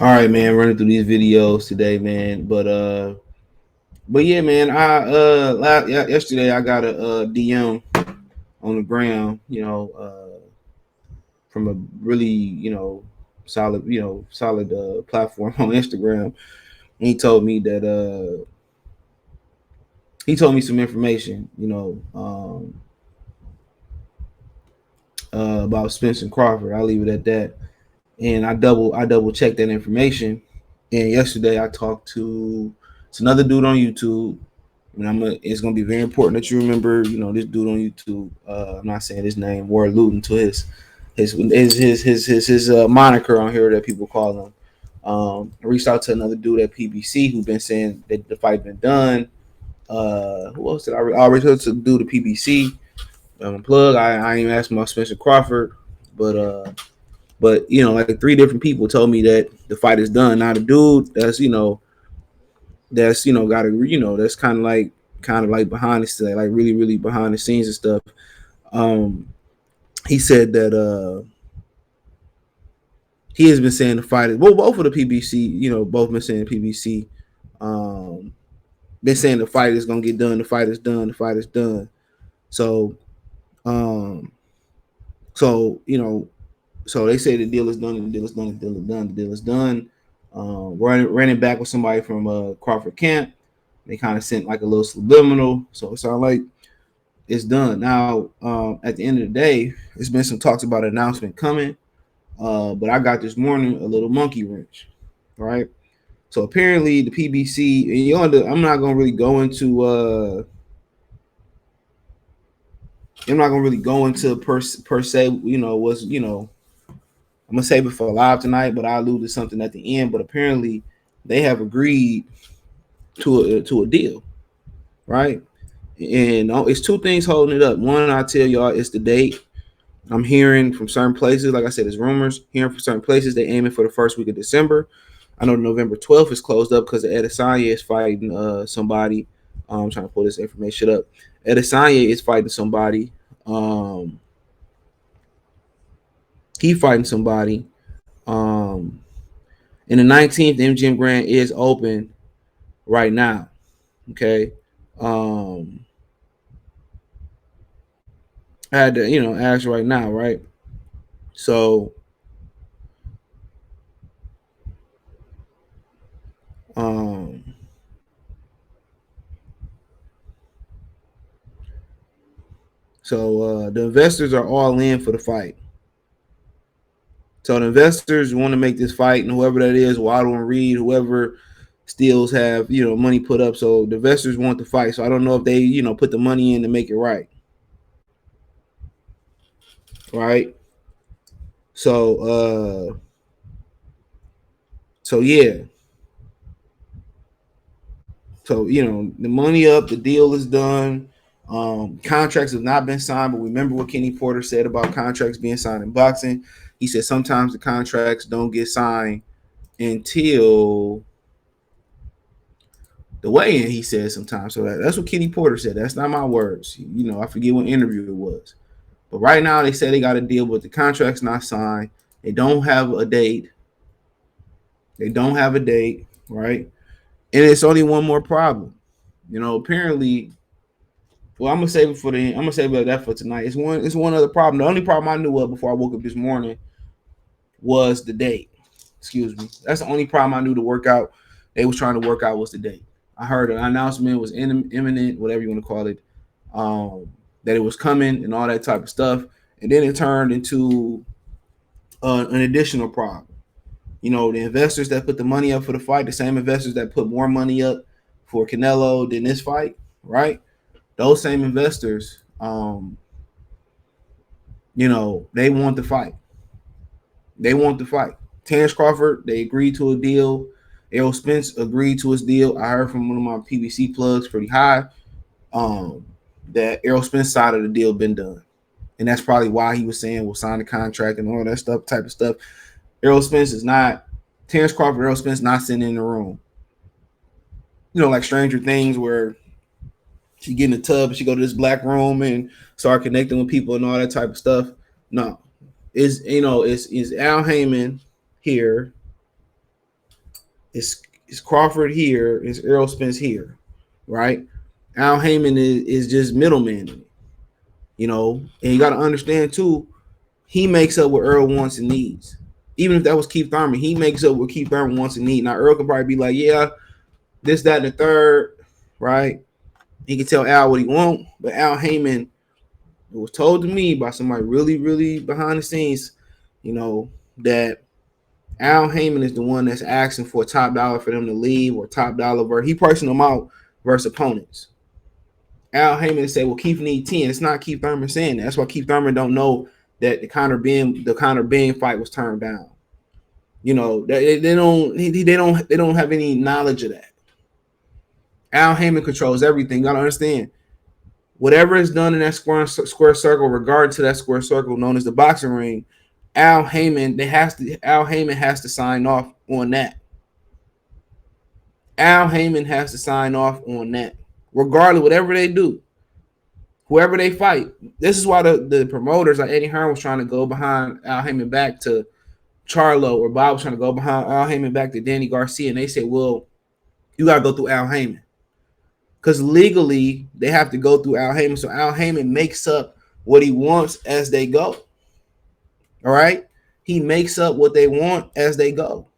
All right, man. Running through these videos today, man. But yeah, man. Yesterday I got a DM on the ground, from a really, solid platform on Instagram. And he told me some information, about Spence and Crawford. I'll leave it at that. And I double checked that information. And yesterday I talked to it's another dude on YouTube. And it's gonna be very important that you remember, this dude on YouTube. I'm not saying his name. We're alluding to his moniker on here that people call him. I reached out to another dude at PBC who been saying that the fight been done. Who else did I reached out to do the PBC? Plug. I ain't even asked about Spencer Crawford, but like three different people told me that the fight is done. Now the dude that's got to that's kind of like behind the scenes, like really really behind the scenes and stuff. Um, he said that he has been saying the fight is both of the PBC, both been saying PBC. Um, been saying the fight is gonna get done. The fight is done. The fight is done. So um, so so they say the deal is done. The deal is done. The deal is done. The deal is done. Running back with somebody from Crawford camp. They kind of sent like a little subliminal, so it sounds like it's done. Now, at the end of the day, there's been some talks about an announcement coming, but I got this morning a little monkey wrench, right? So apparently the PBC, and I'm not gonna really go into per se, what's I'm gonna save it for live tonight, but I alluded to something at the end. But apparently they have agreed to a deal, right? And it's two things holding it up. One, I tell y'all, it's the date. I'm hearing from certain places, like I said, it's rumors. Hearing from certain places, they aiming for the first week of December. I know November 12th is closed up because Adesanya is fighting somebody. I'm trying to pull this information up. Adesanya is fighting somebody. He fighting somebody. And the 19th, MGM Grand is open right now. Okay. I had to, ask right now, right? So, um, the investors are all in for the fight. So the investors want to make this fight, and whoever that is, Waddle and Reed, whoever steals have money put up. So the investors want the fight. So I don't know if they put the money in to make it right. Right. So yeah. So the money up, the deal is done. Contracts have not been signed, but remember what Kenny Porter said about contracts being signed in boxing. He said sometimes the contracts don't get signed until the weigh-in. He said sometimes. So that's what Kenny Porter said. That's not my words. I forget what interview it was. But right now they say they got a deal, but the contract's not signed. They don't have a date. Right? And it's only one more problem. Apparently, well, I'm gonna save that for tonight. It's one other problem. The only problem I knew of before I woke up this morning was the date. Excuse me. That's the only problem I knew to work out. They was trying to work out was the date. I heard an announcement was imminent, whatever you want to call it, that it was coming and all that type of stuff, and then it turned into an additional problem. The investors that put the money up for the fight, the same investors that put more money up for Canelo than this fight, right? Those same investors, they want the fight. Terence Crawford, they agreed to a deal. Errol Spence agreed to his deal. I heard from one of my PBC plugs pretty high that Errol Spence side of the deal been done. And that's probably why he was saying we'll sign the contract and all that type of stuff. Terence Crawford, Errol Spence not sitting in the room. Like Stranger Things where she get in the tub and she go to this black room and start connecting with people and all that type of stuff. No. It's Al Heyman here. It's Crawford here, it's Errol Spence here, right? Al Heyman is just middleman, you know, and you got to understand too, he makes up what Earl wants and needs. Even if that was Keith Thurman, he makes up what Keith Thurman wants and needs. Now Earl can probably be like, yeah, this, that, and the third, right? He can tell Al what he wants, but Al Heyman, it was told to me by somebody really, really behind the scenes, you know, that Al Heyman is the one that's asking for top dollar for them to leave or top dollar where he pricing them out versus opponents. Al Heyman say, well, Keith need 10. It's not Keith Thurman saying that. That's why Keith Thurman don't know that the Conor Ben fight was turned down. You know, they don't have any knowledge of that. Al Heyman controls everything. You gotta understand. Whatever is done in that square circle, regard to that square circle known as the boxing ring, Al Heyman has to sign off on that. Al Heyman has to sign off on that. Regardless, whatever they do, whoever they fight. This is why the promoters like Eddie Hearn was trying to go behind Al Heyman back to Charlo, or Bob was trying to go behind Al Heyman back to Danny Garcia, and they said, well, you gotta go through Al Heyman. Because legally they have to go through Al Heyman. So Al Heyman makes up what he wants as they go. All right? He makes up what they want as they go.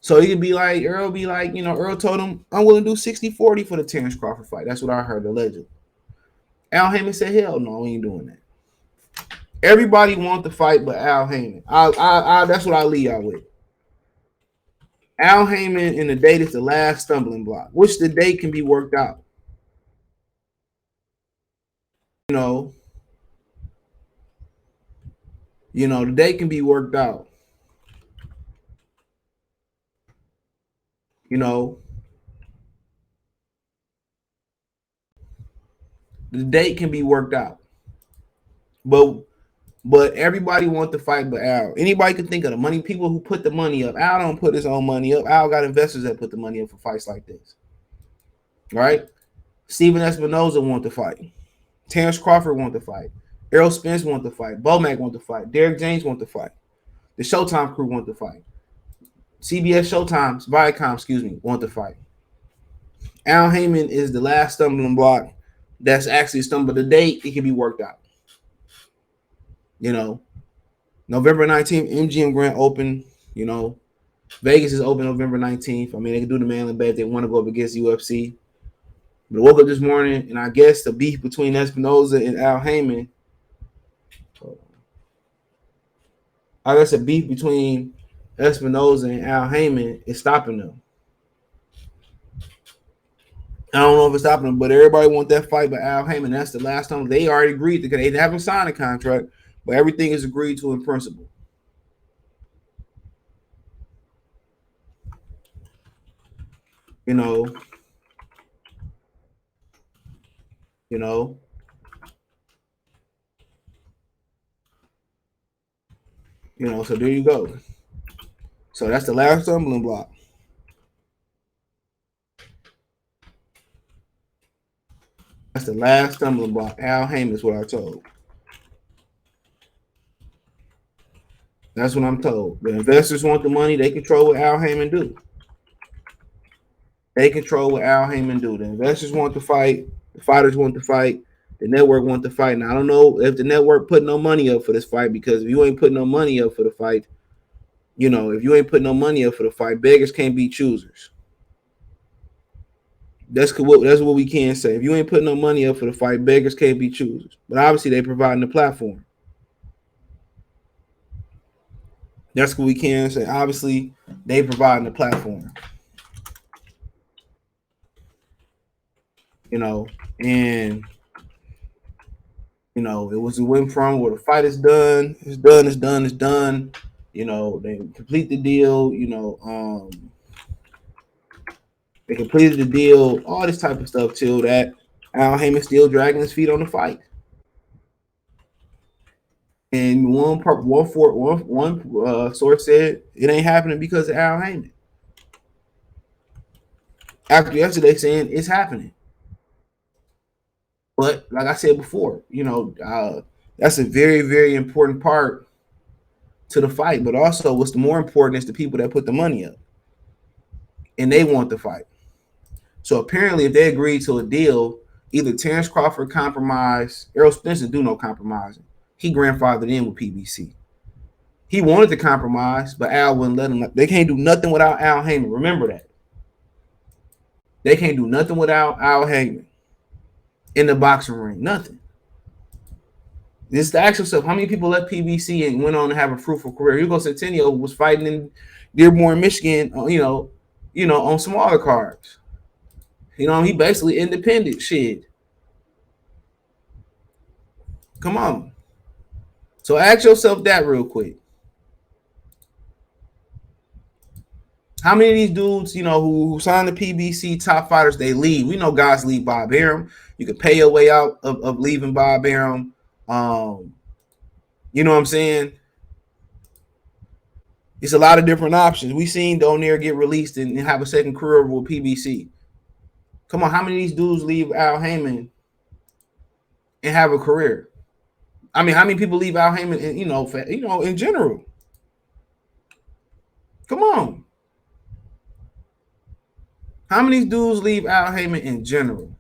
So he could be like, Earl be like, you know, Earl told him, I'm willing to do 60-40 for the Terence Crawford fight. That's what I heard allegedly. Al Heyman said, hell no, we ain't doing that. Everybody want the fight but Al Heyman. That's what I leave y'all with. Al Heyman and the date is the last stumbling block, which the date can be worked out. You know, the date can be worked out. You know, the date can be worked out. But everybody wants to fight but Al. Anybody can think of the money, people who put the money up. Al don't put his own money up. Al got investors that put the money up for fights like this. Right? Steven Espinoza want to fight. Terence Crawford want to fight. Errol Spence want to fight. Bomac want to fight. Derek James want to fight. The Showtime crew want to fight. CBS Showtime, Viacom, want to fight. Al Heyman is the last stumbling block that's actually a stumble. The date, it can be worked out. You know, November 19th, MGM Grand Open. You know, Vegas is open November 19th. I mean, they can do the Melon bet if they want to go up against UFC. But I woke up this morning, and I guess the beef between Espinoza and Al Heyman. I guess the beef between Espinoza and Al Heyman is stopping them. I don't know if it's stopping them, but everybody want that fight by Al Heyman. That's the last time they already agreed to. They haven't signed a contract, but everything is agreed to in principle. You know. So there you go. So that's the last stumbling block. That's the last stumbling block. Al Heyman is what I told. That's what I'm told. The investors want the money. They control what Al Heyman do. They control what Al Heyman do. The investors want to fight. The fighters want to fight. The network want to fight. Now, I don't know if the network put no money up for this fight, because if you ain't putting no money up for the fight, if you ain't putting no money up for the fight, beggars can't be choosers. That's what we can say. If you ain't putting no money up for the fight, beggars can't be choosers. But obviously, they providing the platform. That's what we can say. Obviously, they providing the platform. And it was a win from where the fight is done. It's done. It's done. It's done. They complete the deal. They completed the deal. All this type of stuff till that Al Heyman still dragging his feet on the fight. And one source said it ain't happening because of Al Heyman. After yesterday saying it's happening. But like I said before, that's a very, very important part to the fight. But also, what's the more important is the people that put the money up. and they want the fight. So apparently, if they agree to a deal, either Terence Crawford compromised, Errol Spence didn't do no compromising. He grandfathered in with PBC. He wanted to compromise, but Al wouldn't let him. They can't do nothing without Al Heyman. Remember that. They can't do nothing without Al Heyman in the boxing ring. Nothing. This is to ask yourself, how many people left PBC and went on to have a fruitful career? Hugo Centennial was fighting in Dearborn, Michigan, on smaller cards. He basically independent shit. Come on. So ask yourself that real quick. How many of these dudes, who signed the PBC top fighters, they leave? We know guys leave Bob Arum. You can pay your way out of leaving Bob Arum. You know what I'm saying? It's a lot of different options. We seen Donaire get released and have a second career with PBC. Come on, how many of these dudes leave Al Heyman and have a career? I mean, how many people leave Al Heyman and, in general? Come on. How many dudes leave Al Heyman in general?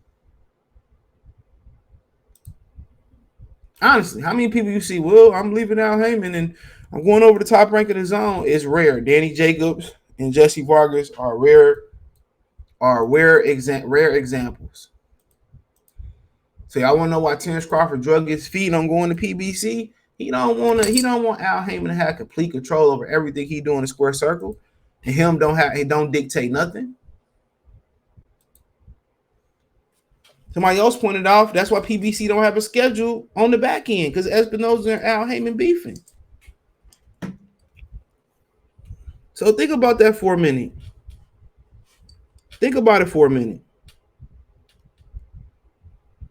Honestly, how many people you see? Well, I'm leaving Al Heyman and I'm going over the top rank of the zone. It's rare. Danny Jacobs and Jesse Vargas are rare examples. So y'all want to know why Terence Crawford drug his feet on going to PBC? He don't want Al Heyman to have complete control over everything he do in the square circle, and he don't dictate nothing. Somebody else pointed out that's why PBC don't have a schedule on the back end, because Espinosa and Al Heyman beefing. So think about that for a minute. Think about it for a minute.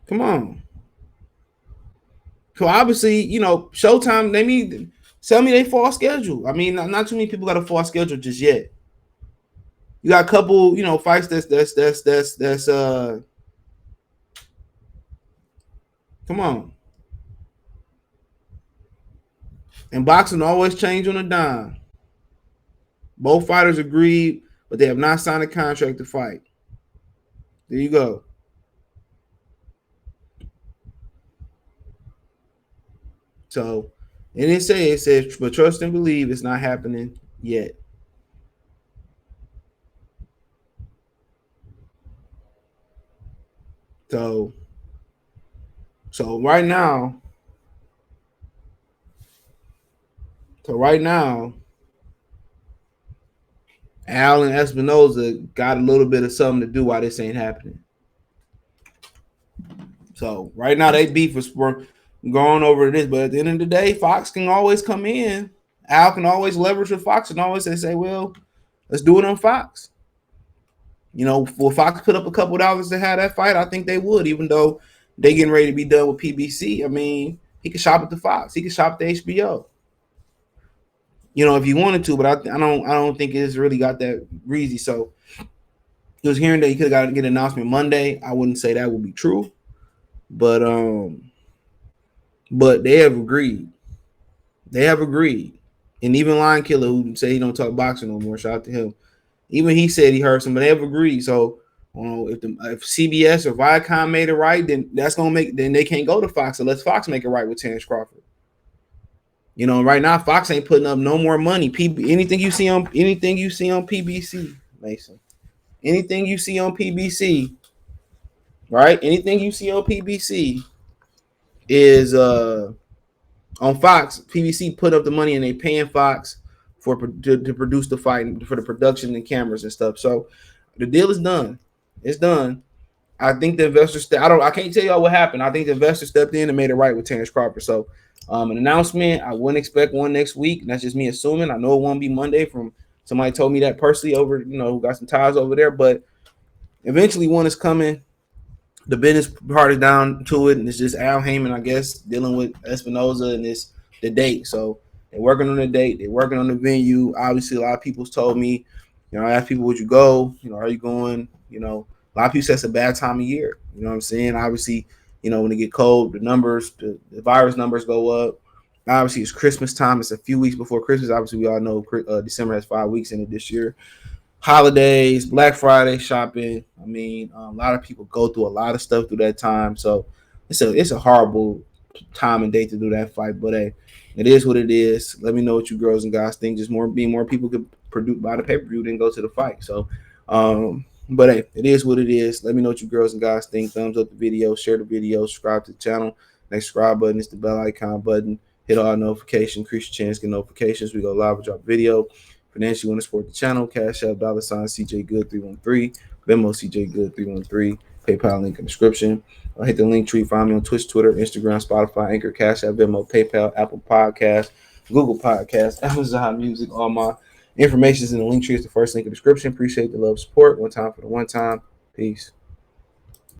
Come on. So obviously, Showtime, tell me they fall schedule. I mean, not too many people got a fall schedule just yet. You got a couple, fights that's come on. And boxing always change on a dime. Both fighters agreed, but they have not signed a contract to fight. There you go. So, and it says, but trust and believe it's not happening yet. So right now, Al and Espinosa got a little bit of something to do why this ain't happening. So right now they beef for going over this, but at the end of the day, Fox can always come in. Al can always leverage with Fox and always say, well, let's do it on Fox. Will Fox put up a couple dollars to have that fight? I think they would, even though they getting ready to be done with PBC. I mean, he could shop at the Fox. He could shop at the HBO. If he wanted to, but I don't think it's really got that breezy. So he was hearing that he could have got an announcement Monday. I wouldn't say that would be true, but they have agreed. They have agreed, and even Lion Killer, who said he don't talk boxing no more, shout out to him. Even he said he heard some, but they have agreed. So if CBS or Viacom made it right, then then they can't go to Fox unless Fox make it right with Terence Crawford. Right now Fox ain't putting up no more money. Anything you see on PBC, Mason. Anything you see on PBC, right? Anything you see on PBC is on Fox. PBC put up the money and they paying Fox to produce the fight, for the production and cameras and stuff. So the deal is done. It's done. I think the investors. I can't tell y'all what happened. I think the investors stepped in and made it right with Terence Crawford. So an announcement. I wouldn't expect one next week. That's just me assuming. I know it won't be Monday. From somebody told me that personally over, who got some ties over there. But eventually one is coming. The business part is down to it, and it's just Al Heyman, I guess, dealing with Espinosa and the date. So they're working on the date. They're working on the venue. Obviously, a lot of people's told me, I asked people, would you go? Are you going? A lot of people say it's a bad time of year. You know what I'm saying? Obviously, when it get cold, the virus numbers go up. Obviously, it's Christmas time. It's a few weeks before Christmas. Obviously, we all know December has 5 weeks in it this year. holidays, Black Friday shopping. I mean, a lot of people go through a lot of stuff through that time, so it's a horrible time and date to do that fight. But hey, it is what it is. Let me know what you girls and guys think. Just more people could produce buy the pay per view than go to the fight. So, but hey, it is what it is. Let me know what you girls and guys think. Thumbs up the video, share the video, subscribe to the channel. Next subscribe button is the bell icon button. Hit all notifications, increase your chance to get notifications. We go live with drop video. Financially want to support the channel, Cash App, $ CJ Good 313, Venmo CJ Good 313, PayPal link in the description. I'll hit the link tree. Find me on Twitch, Twitter, Instagram, Spotify, Anchor, Cash App, Venmo, PayPal, Apple Podcasts, Google Podcasts, Amazon Music. All my information is in the link tree. It's the first link in the description. Appreciate the love, support. One time for the one time. Peace.